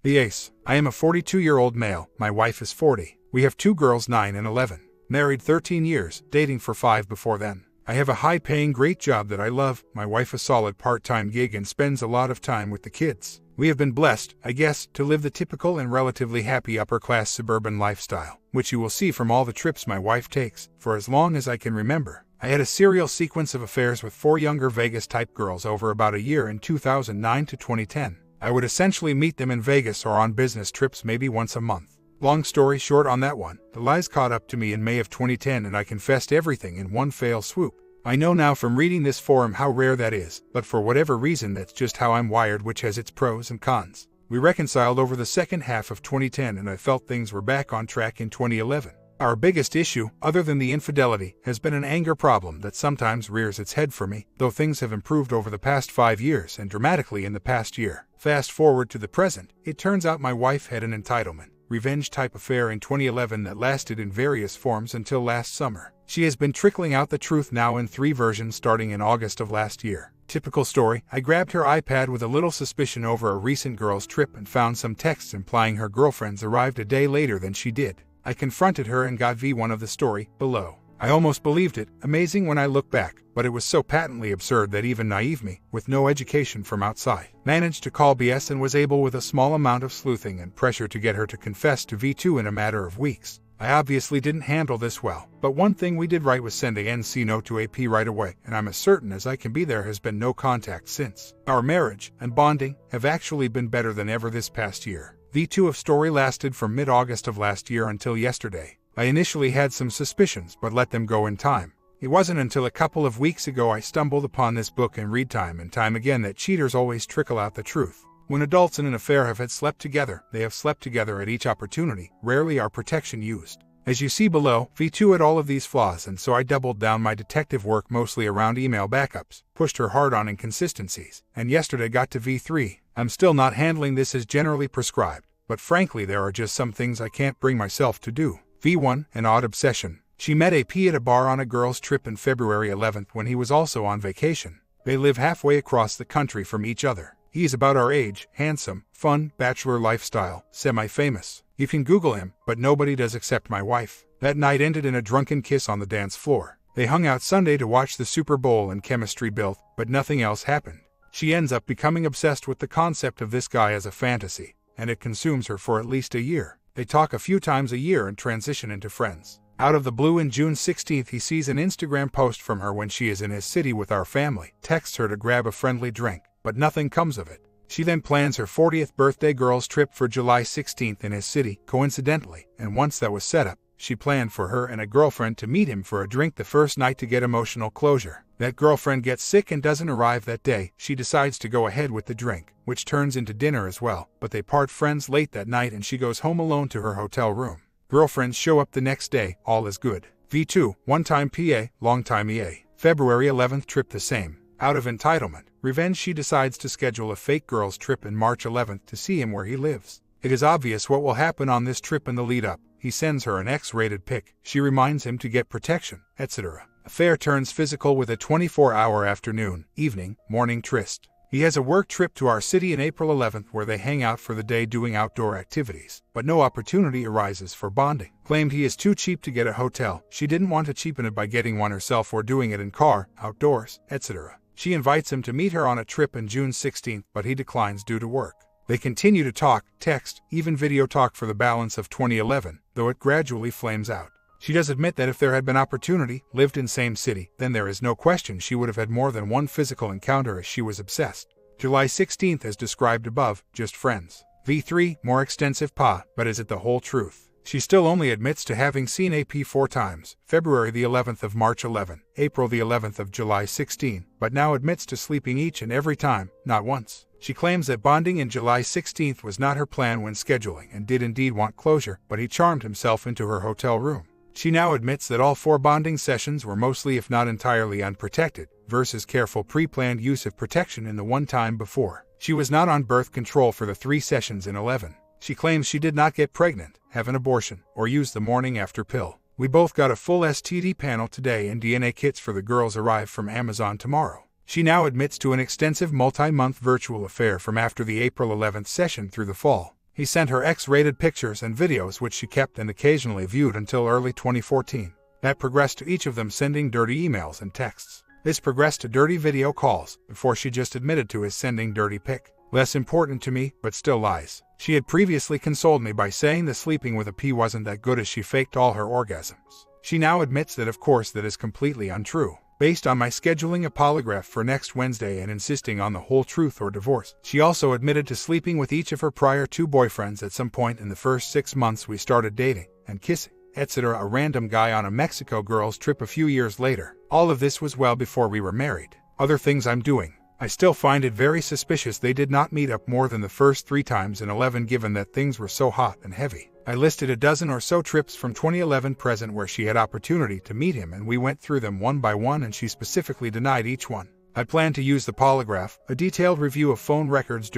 The Ace. I am a 42-year-old male, my wife is 40. We have 2 girls 9 and 11. Married 13 years, dating for 5 before then. I have a high-paying great job that I love, my wife a solid part-time gig and spends a lot of time with the kids. We have been blessed, I guess, to live the typical and relatively happy upper-class suburban lifestyle, which you will see from all the trips my wife takes, for as long as I can remember. I had a serial sequence of affairs with 4 younger Vegas-type girls over about a year in 2009 to 2010. I would essentially meet them in Vegas or on business trips maybe once a month. Long story short on that one, the lies caught up to me in May of 2010 and I confessed everything in one fell swoop. I know now from reading this forum how rare that is, but for whatever reason that's just how I'm wired, which has its pros and cons. We reconciled over the second half of 2010 and I felt things were back on track in 2011. Our biggest issue, other than the infidelity, has been an anger problem that sometimes rears its head for me, though things have improved over the past 5 years and dramatically in the past year. Fast forward to the present, it turns out my wife had an entitlement, revenge-type affair in 2011 that lasted in various forms until last summer. She has been trickling out the truth now in 3 versions starting in August of last year. Typical story, I grabbed her iPad with a little suspicion over a recent girls' trip and found some texts implying her girlfriends arrived a day later than she did. I confronted her and got V1 of the story, below. I almost believed it, amazing when I look back, but it was so patently absurd that even naive me, with no education from outside, managed to call BS and was able with a small amount of sleuthing and pressure to get her to confess to V2 in a matter of weeks. I obviously didn't handle this well, but one thing we did right was send a NC note to AP right away, and I'm as certain as I can be there has been no contact since. Our marriage and bonding have actually been better than ever this past year. V2 of story lasted from mid-August of last year until yesterday. I initially had some suspicions but let them go in time. It wasn't until a couple of weeks ago I stumbled upon this book and read time and time again that cheaters always trickle out the truth. When adults in an affair have had slept together, they have slept together at each opportunity, rarely are protection used. As you see below, V2 had all of these flaws and so I doubled down my detective work mostly around email backups, pushed her hard on inconsistencies, and yesterday got to V3. I'm still not handling this as generally prescribed, but frankly there are just some things I can't bring myself to do. V1, an odd obsession. She met AP at a bar on a girls' trip in February 11th when he was also on vacation. They live halfway across the country from each other. He's about our age, handsome, fun, bachelor lifestyle, semi-famous. You can Google him, but nobody does except my wife. That night ended in a drunken kiss on the dance floor. They hung out Sunday to watch the Super Bowl and chemistry built, but nothing else happened. She ends up becoming obsessed with the concept of this guy as a fantasy, and it consumes her for at least a year. They talk a few times a year and transition into friends. Out of the blue on June 16th he sees an Instagram post from her when she is in his city with our family, texts her to grab a friendly drink, but nothing comes of it. She then plans her 40th birthday girls trip for July 16th in his city, coincidentally, and once that was set up, she planned for her and a girlfriend to meet him for a drink the first night to get emotional closure. That girlfriend gets sick and doesn't arrive that day. She decides to go ahead with the drink, which turns into dinner as well, but they part friends late that night and she goes home alone to her hotel room. Girlfriends show up the next day, all is good. V2, one-time PA, long-time EA. February 11th trip the same. Out of entitlement, revenge she decides to schedule a fake girls trip in March 11th to see him where he lives. It is obvious what will happen on this trip in the lead-up. He sends her an X-rated pic, she reminds him to get protection, etc. Affair turns physical with a 24-hour afternoon, evening, morning tryst. He has a work trip to our city in April 11th where they hang out for the day doing outdoor activities, but no opportunity arises for bonding. Claimed he is too cheap to get a hotel, she didn't want to cheapen it by getting one herself or doing it in car, outdoors, etc. She invites him to meet her on a trip in June 16th, but he declines due to work. They continue to talk, text, even video talk for the balance of 2011, though it gradually flames out. She does admit that if there had been opportunity, lived in same city, then there is no question she would have had more than one physical encounter as she was obsessed. July 16th as described above, just friends. V3, more extensive but is it the whole truth? She still only admits to having seen AP 4 times, February the 11th of March 11, April the 11th of July 16, but now admits to sleeping each and every time, not once. She claims that bonding in July 16th was not her plan when scheduling and did indeed want closure, but he charmed himself into her hotel room. She now admits that all 4 bonding sessions were mostly if not entirely unprotected, versus careful pre-planned use of protection in the one time before. She was not on birth control for the 3 sessions in 11. She claims she did not get pregnant, have an abortion, or use the morning after pill. We both got a full STD panel today and DNA kits for the girls arrive from Amazon tomorrow. She now admits to an extensive multi-month virtual affair from after the April 11th session through the fall. He sent her X-rated pictures and videos which she kept and occasionally viewed until early 2014. That progressed to each of them sending dirty emails and texts. This progressed to dirty video calls, before she just admitted to his sending dirty pic. Less important to me, but still lies. She had previously consoled me by saying the sleeping with a P wasn't that good as she faked all her orgasms. She now admits that of course that is completely untrue. Based on my scheduling a polygraph for next Wednesday and insisting on the whole truth or divorce. She also admitted to sleeping with each of her prior 2 boyfriends at some point in the first 6 months we started dating, and kissing, etc. a random guy on a Mexico girls trip a few years later. All of this was well before we were married. Other things I'm doing. I still find it very suspicious they did not meet up more than the first 3 times in 11 given that things were so hot and heavy. I listed a dozen or so trips from 2011 present where she had opportunity to meet him and we went through them one by one and she specifically denied each one. I plan to use the polygraph, a detailed review of phone records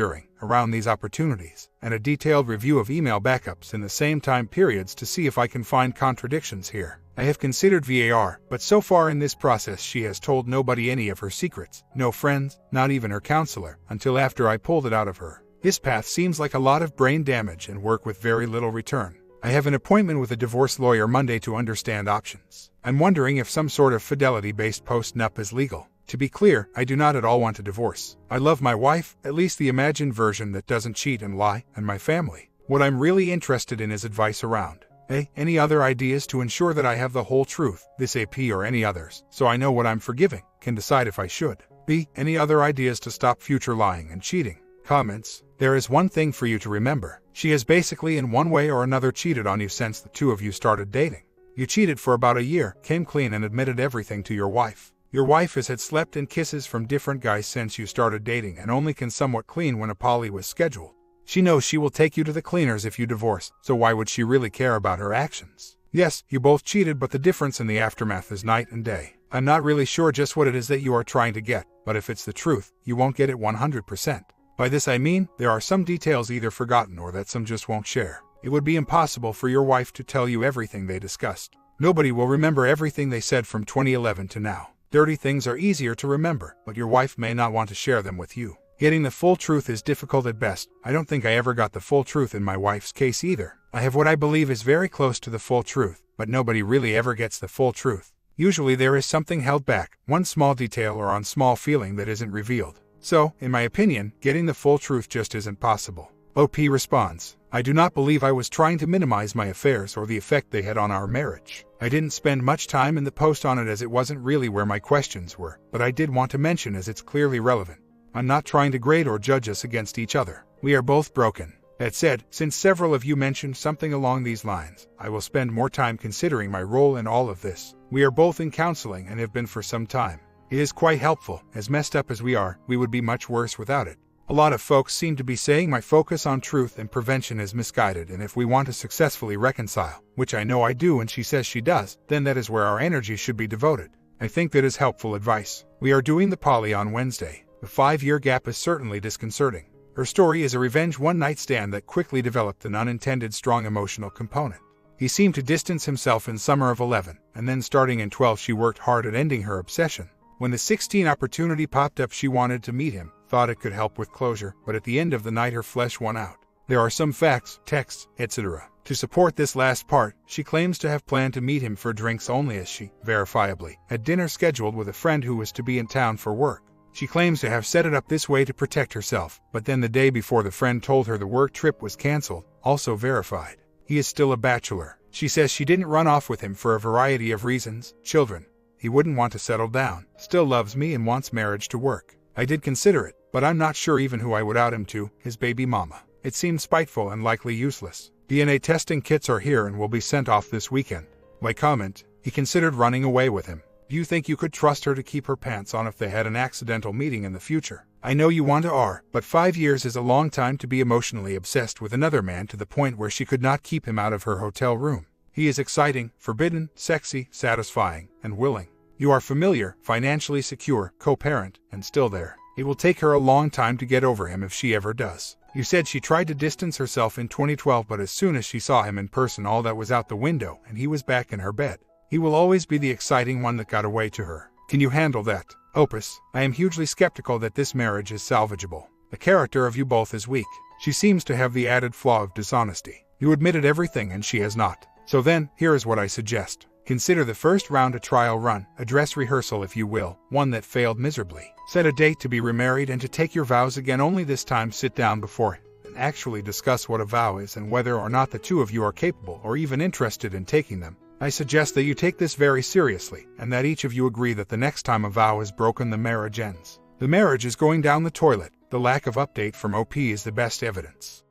around these opportunities, and a detailed review of email backups in the same time periods to see if I can find contradictions here. I have considered VAR, but so far in this process she has told nobody any of her secrets, no friends, not even her counselor, until after I pulled it out of her. This path seems like a lot of brain damage and work with very little return. I have an appointment with a divorce lawyer Monday to understand options. I'm wondering if some sort of fidelity-based post-nup is legal. To be clear, I do not at all want a divorce. I love my wife, at least the imagined version that doesn't cheat and lie, and my family. What I'm really interested in is advice around A. Any other ideas to ensure that I have the whole truth, this AP or any others, so I know what I'm forgiving, can decide if I should. B. Any other ideas to stop future lying and cheating. Comments. There is one thing for you to remember. She has basically in one way or another cheated on you since the 2 of you started dating. You cheated for about a year, came clean and admitted everything to your wife. Your wife has had slept in kisses from different guys since you started dating and only can somewhat clean when a poly was scheduled. She knows she will take you to the cleaners if you divorce, so why would she really care about her actions? Yes, you both cheated, but the difference in the aftermath is night and day. I'm not really sure just what it is that you are trying to get, but if it's the truth, you won't get it 100%. By this I mean, there are some details either forgotten or that some just won't share. It would be impossible for your wife to tell you everything they discussed. Nobody will remember everything they said from 2011 to now. Dirty things are easier to remember, but your wife may not want to share them with you. Getting the full truth is difficult at best. I don't think I ever got the full truth in my wife's case either. I have what I believe is very close to the full truth, but nobody really ever gets the full truth. Usually there is something held back, one small detail or on small feeling that isn't revealed. So, in my opinion, getting the full truth just isn't possible. OP responds, I do not believe I was trying to minimize my affairs or the effect they had on our marriage. I didn't spend much time in the post on it as it wasn't really where my questions were, but I did want to mention as it's clearly relevant. I'm not trying to grade or judge us against each other. We are both broken. That said, since several of you mentioned something along these lines, I will spend more time considering my role in all of this. We are both in counseling and have been for some time. It is quite helpful. As messed up as we are, we would be much worse without it. A lot of folks seem to be saying my focus on truth and prevention is misguided, and if we want to successfully reconcile, which I know I do and she says she does, then that is where our energy should be devoted. I think that is helpful advice. We are doing the poly on Wednesday. The 5-year gap is certainly disconcerting. Her story is a revenge one-night stand that quickly developed an unintended strong emotional component. He seemed to distance himself in summer of 11, and then starting in 12 she worked hard at ending her obsession. When the 16 opportunity popped up she wanted to meet him, thought it could help with closure, but at the end of the night her flesh won out. There are some facts, texts, etc. to support this last part. She claims to have planned to meet him for drinks only as she, verifiably, had dinner scheduled with a friend who was to be in town for work. She claims to have set it up this way to protect herself, but then the day before the friend told her the work trip was canceled, also verified. He is still a bachelor. She says she didn't run off with him for a variety of reasons, children. He wouldn't want to settle down, still loves me and wants marriage to work. I did consider it, but I'm not sure even who I would out him to, his baby mama. It seemed spiteful and likely useless. DNA testing kits are here and will be sent off this weekend. My comment, he considered running away with him. Do you think you could trust her to keep her pants on if they had an accidental meeting in the future? I know you want to are, but 5 years is a long time to be emotionally obsessed with another man to the point where she could not keep him out of her hotel room. He is exciting, forbidden, sexy, satisfying, and willing. You are familiar, financially secure, co-parent, and still there. It will take her a long time to get over him if she ever does. You said she tried to distance herself in 2012, but as soon as she saw him in person all that was out the window and he was back in her bed. He will always be the exciting one that got away to her. Can you handle that? Opus, I am hugely skeptical that this marriage is salvageable. The character of you both is weak. She seems to have the added flaw of dishonesty. You admitted everything and she has not. So then, here is what I suggest. Consider the first round a trial run, a dress rehearsal if you will, one that failed miserably. Set a date to be remarried and to take your vows again, only this time sit down before it and actually discuss what a vow is and whether or not the two of you are capable or even interested in taking them. I suggest that you take this very seriously and that each of you agree that the next time a vow is broken, the marriage ends. The marriage is going down the toilet. The lack of update from OP is the best evidence.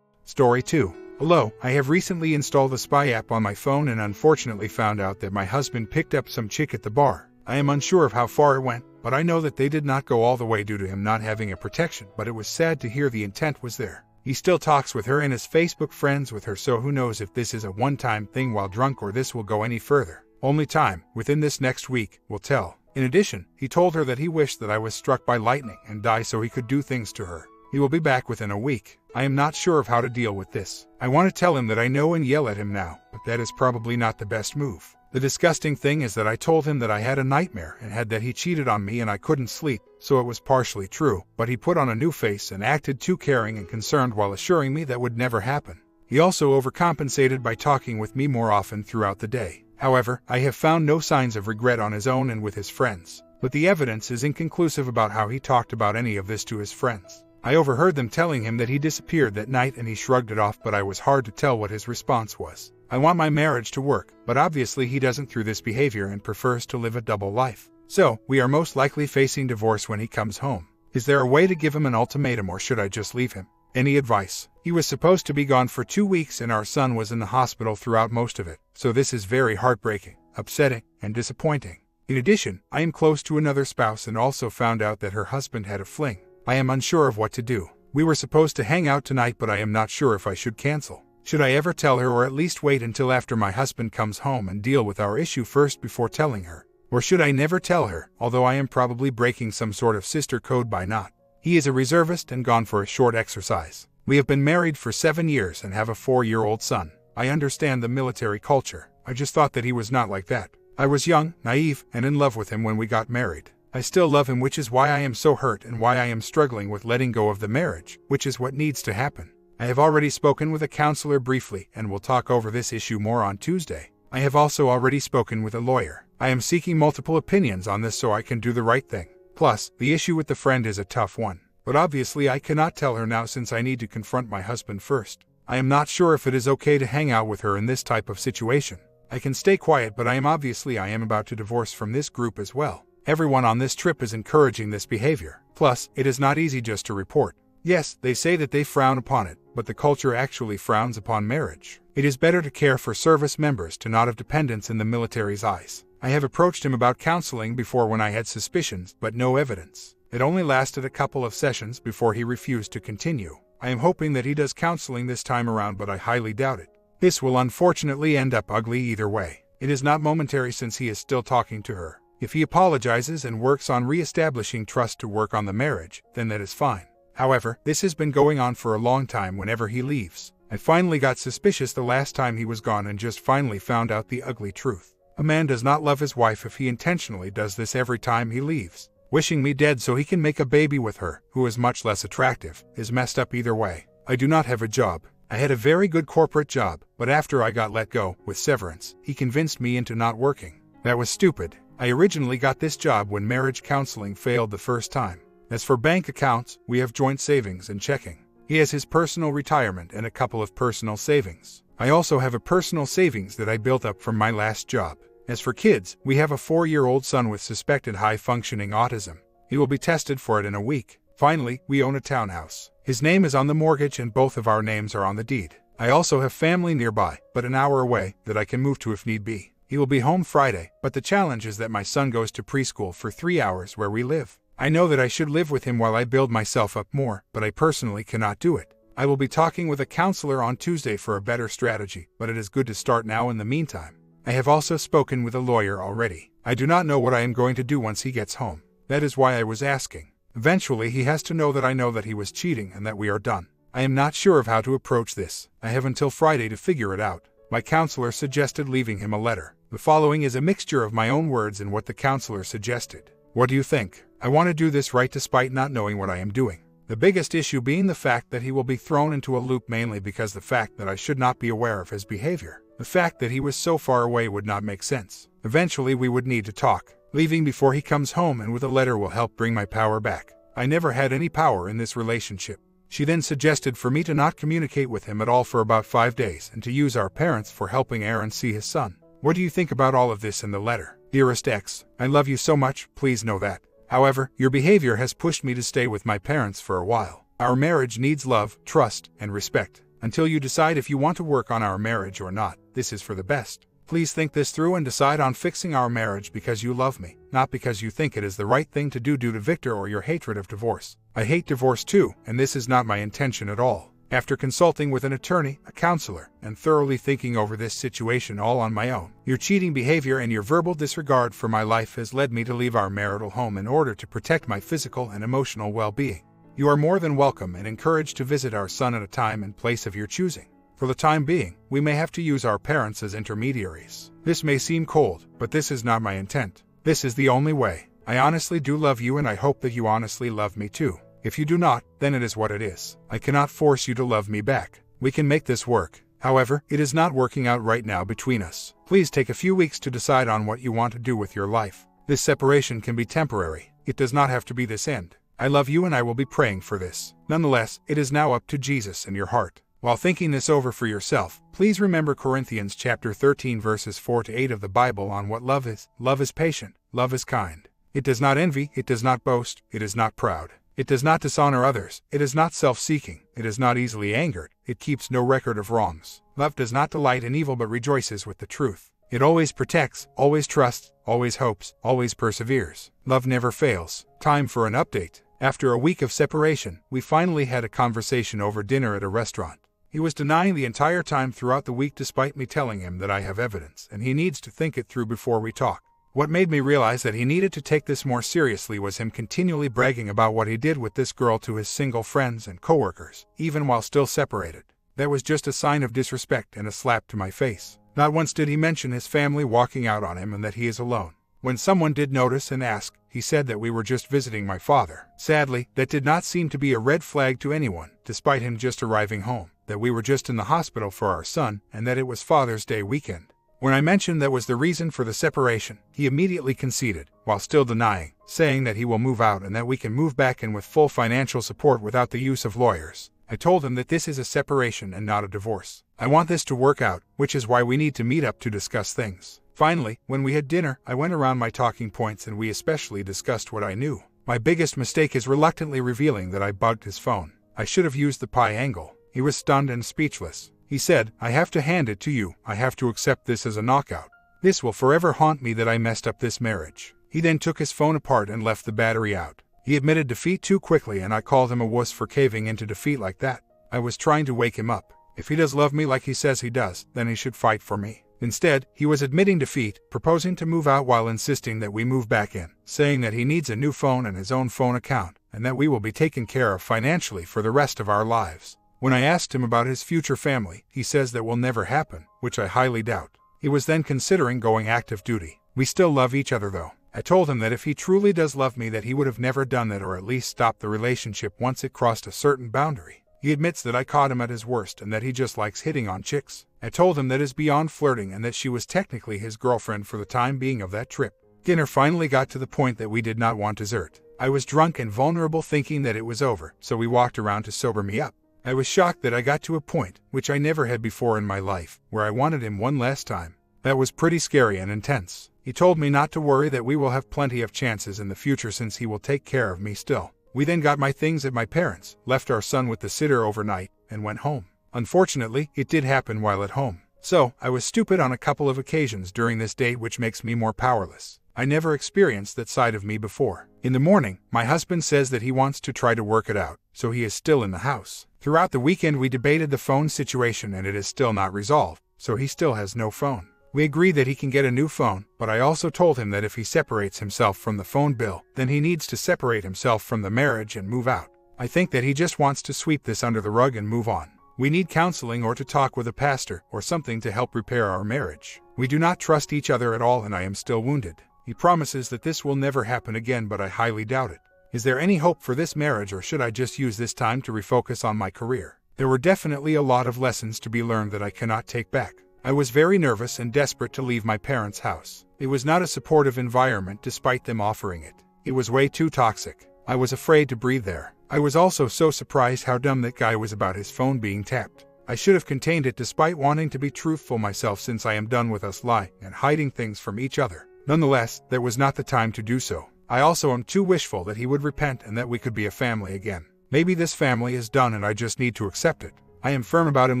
Story 2. Hello, I have recently installed the Spy app on my phone and unfortunately found out that my husband picked up some chick at the bar. I am unsure of how far it went, but I know that they did not go all the way due to him not having a protection, but it was sad to hear the intent was there. He still talks with her and is Facebook friends with her, so who knows if this is a one-time thing while drunk or this will go any further. Only time, within this next week, will tell. In addition, he told her that he wished that I was struck by lightning and die so he could do things to her. He will be back within a week. I am not sure of how to deal with this. I want to tell him that I know and yell at him now, but that is probably not the best move. The disgusting thing is that I told him that I had a nightmare and had that he cheated on me and I couldn't sleep, so it was partially true, but he put on a new face and acted too caring and concerned while assuring me that would never happen. He also overcompensated by talking with me more often throughout the day. However, I have found no signs of regret on his own and with his friends, but the evidence is inconclusive about how he talked about any of this to his friends. I overheard them telling him that he disappeared that night and he shrugged it off, but I was hard to tell what his response was. I want my marriage to work, but obviously he doesn't through this behavior and prefers to live a double life. So, we are most likely facing divorce when he comes home. Is there a way to give him an ultimatum or should I just leave him? Any advice? He was supposed to be gone for 2 weeks and our son was in the hospital throughout most of it, so this is very heartbreaking, upsetting, and disappointing. In addition, I am close to another spouse and also found out that her husband had a fling. I am unsure of what to do. We were supposed to hang out tonight, but I am not sure if I should cancel. Should I ever tell her or at least wait until after my husband comes home and deal with our issue first before telling her? Or should I never tell her, although I am probably breaking some sort of sister code by not? He is a reservist and gone for a short exercise. We have been married for 7 years and have a 4-year-old son. I understand the military culture. I just thought that he was not like that. I was young, naive, and in love with him when we got married. I still love him, which is why I am so hurt and why I am struggling with letting go of the marriage, which is what needs to happen. I have already spoken with a counselor briefly and will talk over this issue more on Tuesday. I have also already spoken with a lawyer. I am seeking multiple opinions on this so I can do the right thing. Plus, the issue with the friend is a tough one. But obviously I cannot tell her now since I need to confront my husband first. I am not sure if it is okay to hang out with her in this type of situation. I can stay quiet, but I am about to divorce from this group as well. Everyone on this trip is encouraging this behavior. Plus, it is not easy just to report. Yes, they say that they frown upon it, but the culture actually frowns upon marriage. It is better to care for service members to not have dependents in the military's eyes. I have approached him about counseling before when I had suspicions, but no evidence. It only lasted a couple of sessions before he refused to continue. I am hoping that he does counseling this time around, but I highly doubt it. This will unfortunately end up ugly either way. It is not momentary since he is still talking to her. If he apologizes and works on re-establishing trust to work on the marriage, then that is fine. However, this has been going on for a long time whenever he leaves. I finally got suspicious the last time he was gone and just finally found out the ugly truth. A man does not love his wife if he intentionally does this every time he leaves. Wishing me dead so he can make a baby with her, who is much less attractive, is messed up either way. I do not have a job. I had a very good corporate job, but after I got let go, with severance, he convinced me into not working. That was stupid. I originally got this job when marriage counseling failed the first time. As for bank accounts, we have joint savings and checking. He has his personal retirement and a couple of personal savings. I also have a personal savings that I built up from my last job. As for kids, we have a 4-year-old son with suspected high-functioning autism. He will be tested for it in a week. Finally, we own a townhouse. His name is on the mortgage and both of our names are on the deed. I also have family nearby, but an hour away, that I can move to if need be. He will be home Friday, but the challenge is that my son goes to preschool for 3 hours where we live. I know that I should live with him while I build myself up more, but I personally cannot do it. I will be talking with a counselor on Tuesday for a better strategy, but it is good to start now in the meantime. I have also spoken with a lawyer already. I do not know what I am going to do once he gets home. That is why I was asking. Eventually he has to know that he was cheating and that we are done. I am not sure of how to approach this. I have until Friday to figure it out. My counselor suggested leaving him a letter. The following is a mixture of my own words and what the counselor suggested. What do you think? I want to do this right despite not knowing what I am doing. The biggest issue being the fact that he will be thrown into a loop, mainly because the fact that I should not be aware of his behavior. The fact that he was so far away would not make sense. Eventually we would need to talk. Leaving before he comes home and with a letter will help bring my power back. I never had any power in this relationship. She then suggested for me to not communicate with him at all for about 5 days and to use our parents for helping Aaron see his son. What do you think about all of this in the letter? Dearest X, I love you so much, please know that. However, your behavior has pushed me to stay with my parents for a while. Our marriage needs love, trust, and respect. Until you decide if you want to work on our marriage or not, this is for the best. Please think this through and decide on fixing our marriage because you love me, not because you think it is the right thing to do due to Victor or your hatred of divorce. I hate divorce too, and this is not my intention at all. After consulting with an attorney, a counselor, and thoroughly thinking over this situation all on my own, your cheating behavior and your verbal disregard for my life has led me to leave our marital home in order to protect my physical and emotional well-being. You are more than welcome and encouraged to visit our son at a time and place of your choosing. For the time being, we may have to use our parents as intermediaries. This may seem cold, but this is not my intent. This is the only way. I honestly do love you and I hope that you honestly love me too. If you do not, then it is what it is. I cannot force you to love me back. We can make this work. However, it is not working out right now between us. Please take a few weeks to decide on what you want to do with your life. This separation can be temporary. It does not have to be this end. I love you and I will be praying for this. Nonetheless, it is now up to Jesus and your heart. While thinking this over for yourself, please remember Corinthians chapter 13 verses 4 to 8 of the Bible on what love is. Love is patient. Love is kind. It does not envy. It does not boast. It is not proud. It does not dishonor others. It is not self-seeking. It is not easily angered. It keeps no record of wrongs. Love does not delight in evil but rejoices with the truth. It always protects, always trusts, always hopes, always perseveres. Love never fails. Time for an update. After a week of separation, we finally had a conversation over dinner at a restaurant. He was denying the entire time throughout the week despite me telling him that I have evidence and he needs to think it through before we talk. What made me realize that he needed to take this more seriously was him continually bragging about what he did with this girl to his single friends and coworkers, even while still separated. That was just a sign of disrespect and a slap to my face. Not once did he mention his family walking out on him and that he is alone. When someone did notice and ask, he said that we were just visiting my father. Sadly, that did not seem to be a red flag to anyone, despite him just arriving home, that we were just in the hospital for our son, and that it was Father's Day weekend. When I mentioned that was the reason for the separation, he immediately conceded, while still denying, saying that he will move out and that we can move back in with full financial support without the use of lawyers. I told him that this is a separation and not a divorce. I want this to work out, which is why we need to meet up to discuss things. Finally, when we had dinner, I went around my talking points and we especially discussed what I knew. My biggest mistake is reluctantly revealing that I bugged his phone. I should have used the pi angle. He was stunned and speechless. He said, I have to hand it to you. I have to accept this as a knockout. This will forever haunt me that I messed up this marriage. He then took his phone apart and left the battery out. He admitted defeat too quickly and I called him a wuss for caving into defeat like that. I was trying to wake him up. If he does love me like he says he does, then he should fight for me. Instead, he was admitting defeat, proposing to move out while insisting that we move back in, saying that he needs a new phone and his own phone account, and that we will be taken care of financially for the rest of our lives. When I asked him about his future family, he says that will never happen, which I highly doubt. He was then considering going active duty. We still love each other though. I told him that if he truly does love me that he would have never done that or at least stopped the relationship once it crossed a certain boundary. He admits that I caught him at his worst and that he just likes hitting on chicks. I told him that is beyond flirting and that she was technically his girlfriend for the time being of that trip. Dinner finally got to the point that we did not want dessert. I was drunk and vulnerable thinking that it was over, so we walked around to sober me up. I was shocked that I got to a point, which I never had before in my life, where I wanted him one last time. That was pretty scary and intense. He told me not to worry that we will have plenty of chances in the future since he will take care of me still. We then got my things at my parents', left our son with the sitter overnight, and went home. Unfortunately, it did happen while at home. So, I was stupid on a couple of occasions during this date which makes me more powerless. I never experienced that side of me before. In the morning, my husband says that he wants to try to work it out, so he is still in the house. Throughout the weekend we debated the phone situation and it is still not resolved, so he still has no phone. We agreed that he can get a new phone, but I also told him that if he separates himself from the phone bill, then he needs to separate himself from the marriage and move out. I think that he just wants to sweep this under the rug and move on. We need counseling or to talk with a pastor or something to help repair our marriage. We do not trust each other at all and I am still wounded. He promises that this will never happen again but I highly doubt it. Is there any hope for this marriage, or should I just use this time to refocus on my career? There were definitely a lot of lessons to be learned that I cannot take back. I was very nervous and desperate to leave my parents' house. It was not a supportive environment despite them offering it. It was way too toxic. I was afraid to breathe there. I was also so surprised how dumb that guy was about his phone being tapped. I should have contained it despite wanting to be truthful myself, since I am done with us lying and hiding things from each other. Nonetheless, that was not the time to do so. I also am too wishful that he would repent and that we could be a family again. Maybe this family is done and I just need to accept it. I am firm about him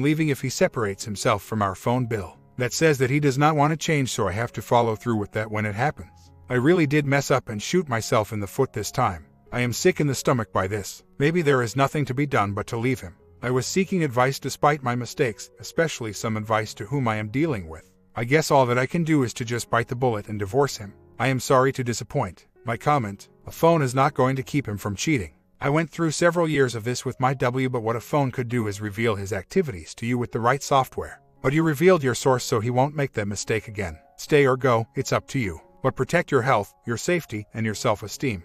leaving if he separates himself from our phone bill. That says that he does not want to change, so I have to follow through with that when it happens. I really did mess up and shoot myself in the foot this time. I am sick in the stomach by this. Maybe there is nothing to be done but to leave him. I was seeking advice despite my mistakes, especially some advice to whom I am dealing with. I guess all that I can do is to just bite the bullet and divorce him. I am sorry to disappoint. My comment: a phone is not going to keep him from cheating. I went through several years of this with my W, but what a phone could do is reveal his activities to you with the right software. But you revealed your source, so he won't make that mistake again. Stay or go, it's up to you. But protect your health, your safety, and your self-esteem.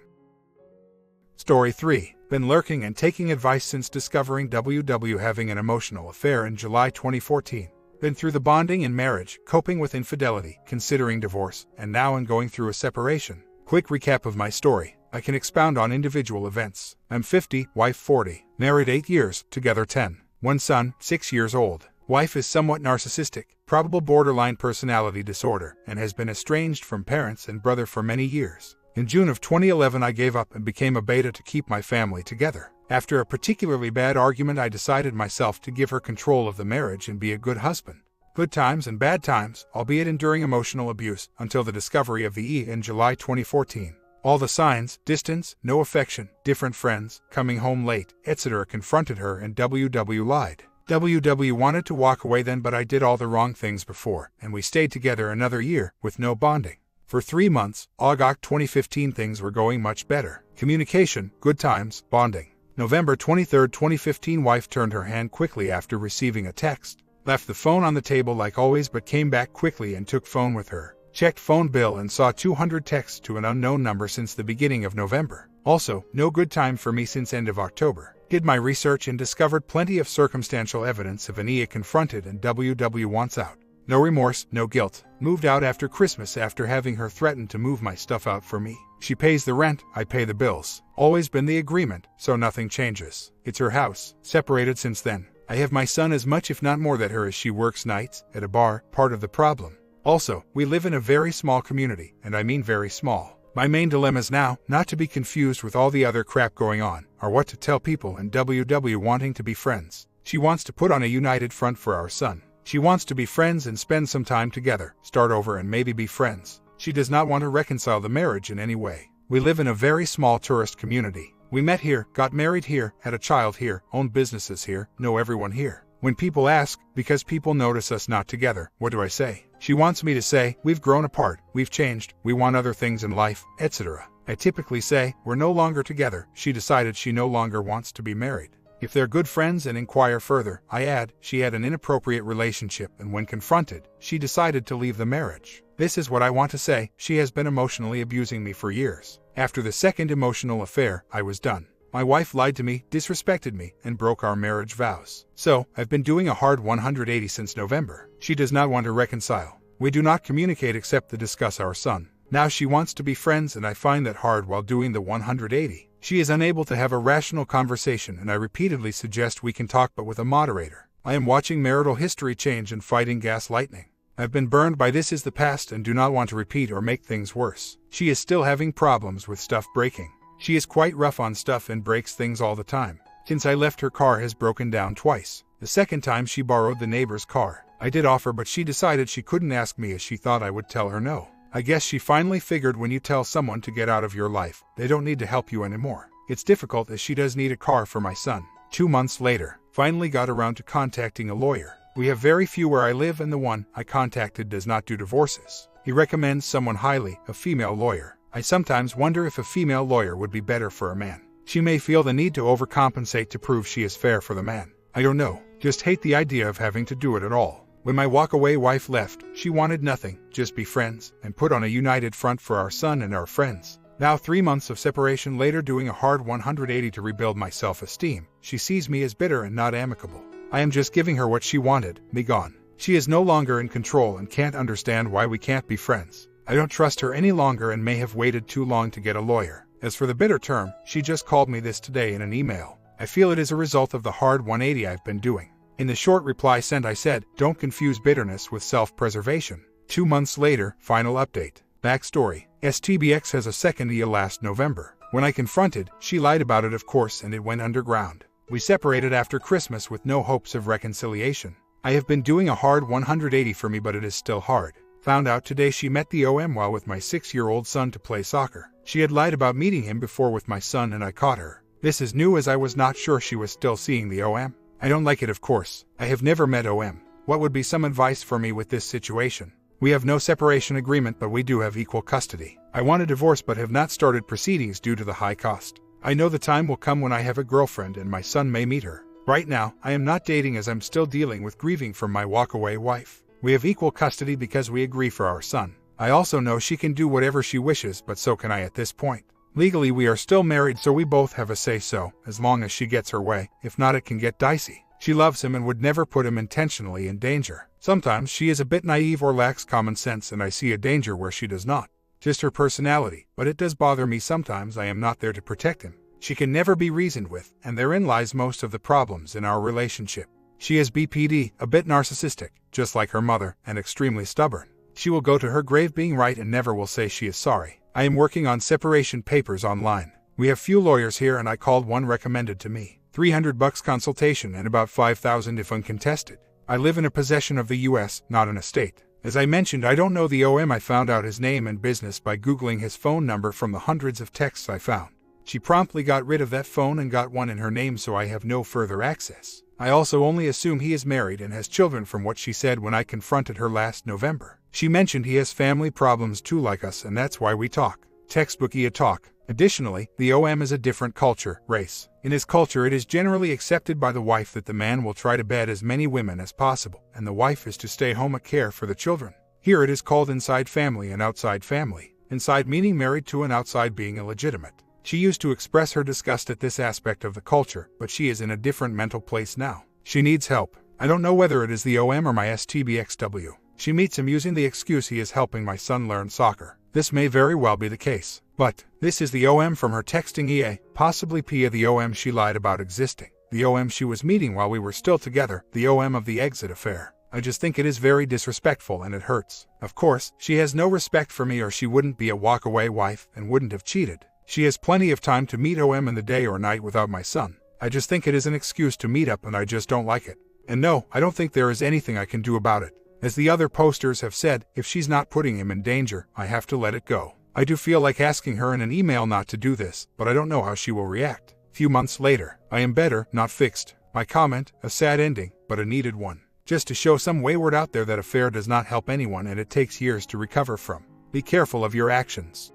Story 3. Been lurking and taking advice since discovering WW having an emotional affair in July 2014. Been through the bonding in marriage, coping with infidelity, considering divorce, and now I'm going through a separation. Quick recap of my story. I can expound on individual events. I'm 50, wife 40, married 8 years, together 10. One son, 6 years old. Wife is somewhat narcissistic, probable borderline personality disorder, and has been estranged from parents and brother for many years. In June of 2011 I gave up and became a beta to keep my family together. After a particularly bad argument, I decided myself to give her control of the marriage and be a good husband. Good times and bad times, albeit enduring emotional abuse, until the discovery of the E in July 2014. All the signs, distance, no affection, different friends, coming home late, etc. confronted her, and WW lied. WW wanted to walk away then, but I did all the wrong things before, and we stayed together another year, with no bonding. For 3 months, August 2015, things were going much better. Communication, good times, bonding. November 23, 2015, wife turned her hand quickly after receiving a text. Left the phone on the table like always, but came back quickly and took phone with her. Checked phone bill and saw 200 texts to an unknown number since the beginning of November. Also, no good time for me since end of October. Did my research and discovered plenty of circumstantial evidence of an EA confronted and WW wants out. No remorse, no guilt. Moved out after Christmas after having her threaten to move my stuff out for me. She pays the rent, I pay the bills. Always been the agreement, so nothing changes. It's her house. Separated since then. I have my son as much if not more than her, as she works nights at a bar, part of the problem. Also, we live in a very small community, and I mean very small. My main dilemmas now, not to be confused with all the other crap going on, are what to tell people and WW wanting to be friends. She wants to put on a united front for our son. She wants to be friends and spend some time together, start over and maybe be friends. She does not want to reconcile the marriage in any way. We live in a very small tourist community. We met here, got married here, had a child here, own businesses here, know everyone here. When people ask, because people notice us not together, what do I say? She wants me to say, we've grown apart, we've changed, we want other things in life, etc. I typically say, we're no longer together. She decided she no longer wants to be married. If they're good friends and inquire further, I add, she had an inappropriate relationship, and when confronted, she decided to leave the marriage. This is what I want to say: she has been emotionally abusing me for years. After the second emotional affair, I was done. My wife lied to me, disrespected me, and broke our marriage vows. So, I've been doing a hard 180 since November. She does not want to reconcile. We do not communicate except to discuss our son. Now she wants to be friends, and I find that hard while doing the 180. She is unable to have a rational conversation, and I repeatedly suggest we can talk, but with a moderator. I am watching marital history change and fighting gaslighting. I've been burned by this is the past and do not want to repeat or make things worse. She is still having problems with stuff breaking. She is quite rough on stuff and breaks things all the time. Since I left, her car has broken down twice. The second time she borrowed the neighbor's car. I did offer, but she decided she couldn't ask me as she thought I would tell her no. I guess she finally figured when you tell someone to get out of your life, they don't need to help you anymore. It's difficult as she does need a car for my son. 2 months later, finally got around to contacting a lawyer. We have very few where I live, and the one I contacted does not do divorces. He recommends someone highly, a female lawyer. I sometimes wonder if a female lawyer would be better for a man. She may feel the need to overcompensate to prove she is fair for the man. I don't know, just hate the idea of having to do it at all. When my walk-away wife left, she wanted nothing, just be friends, and put on a united front for our son and our friends. Now 3 months of separation later, doing a hard 180 to rebuild my self-esteem, she sees me as bitter and not amicable. I am just giving her what she wanted, me gone. She is no longer in control and can't understand why we can't be friends. I don't trust her any longer and may have waited too long to get a lawyer. As for the bitter term, she just called me this today in an email. I feel it is a result of the hard 180 I've been doing. In the short reply sent I said, don't confuse bitterness with self-preservation. 2 months later, final update. Backstory. STBX has a second EA last November. When I confronted, she lied about it of course and it went underground. We separated after Christmas with no hopes of reconciliation. I have been doing a hard 180 for me but it is still hard. Found out today she met the OM while with my 6-year-old son to play soccer. She had lied about meeting him before with my son and I caught her. This is new as I was not sure she was still seeing the OM. I don't like it of course. I have never met OM. What would be some advice for me with this situation? We have no separation agreement but we do have equal custody. I want a divorce but have not started proceedings due to the high cost. I know the time will come when I have a girlfriend and my son may meet her. Right now, I am not dating as I'm still dealing with grieving from my walkaway wife. We have equal custody because we agree for our son. I also know she can do whatever she wishes but so can I at this point. Legally we are still married so we both have a say-so, as long as she gets her way. If not it can get dicey. She loves him and would never put him intentionally in danger. Sometimes she is a bit naive or lacks common sense and I see a danger where she does not. Just her personality, but it does bother me sometimes I am not there to protect him. She can never be reasoned with, and therein lies most of the problems in our relationship. She is BPD, a bit narcissistic, just like her mother, and extremely stubborn. She will go to her grave being right and never will say she is sorry. I am working on separation papers online. We have few lawyers here and I called one recommended to me. $300 consultation and about $5,000 if uncontested. I live in a possession of the US, not an estate. As I mentioned, I don't know the OM. I found out his name and business by Googling his phone number from the hundreds of texts I found. She promptly got rid of that phone and got one in her name so I have no further access. I also only assume he is married and has children from what she said when I confronted her last November. She mentioned he has family problems too like us and that's why we talk. Textbooky talk. Additionally, the OM is a different culture, race. In his culture it is generally accepted by the wife that the man will try to bed as many women as possible, and the wife is to stay home and care for the children. Here it is called inside family and outside family. Inside meaning married to and outside being illegitimate. She used to express her disgust at this aspect of the culture, but she is in a different mental place now. She needs help. I don't know whether it is the OM or my STBXW. She meets him using the excuse he is helping my son learn soccer. This may very well be the case. But this is the OM from her texting EA, possibly Pia the OM she lied about existing. The OM she was meeting while we were still together, the OM of the exit affair. I just think it is very disrespectful and it hurts. Of course, she has no respect for me or she wouldn't be a walkaway wife and wouldn't have cheated. She has plenty of time to meet OM in the day or night without my son. I just think it is an excuse to meet up and I just don't like it. And no, I don't think there is anything I can do about it. As the other posters have said, if she's not putting him in danger, I have to let it go. I do feel like asking her in an email not to do this, but I don't know how she will react. Few months later, I am better, not fixed. My comment, a sad ending, but a needed one. Just to show some wayward out there that affair does not help anyone and it takes years to recover from. Be careful of your actions.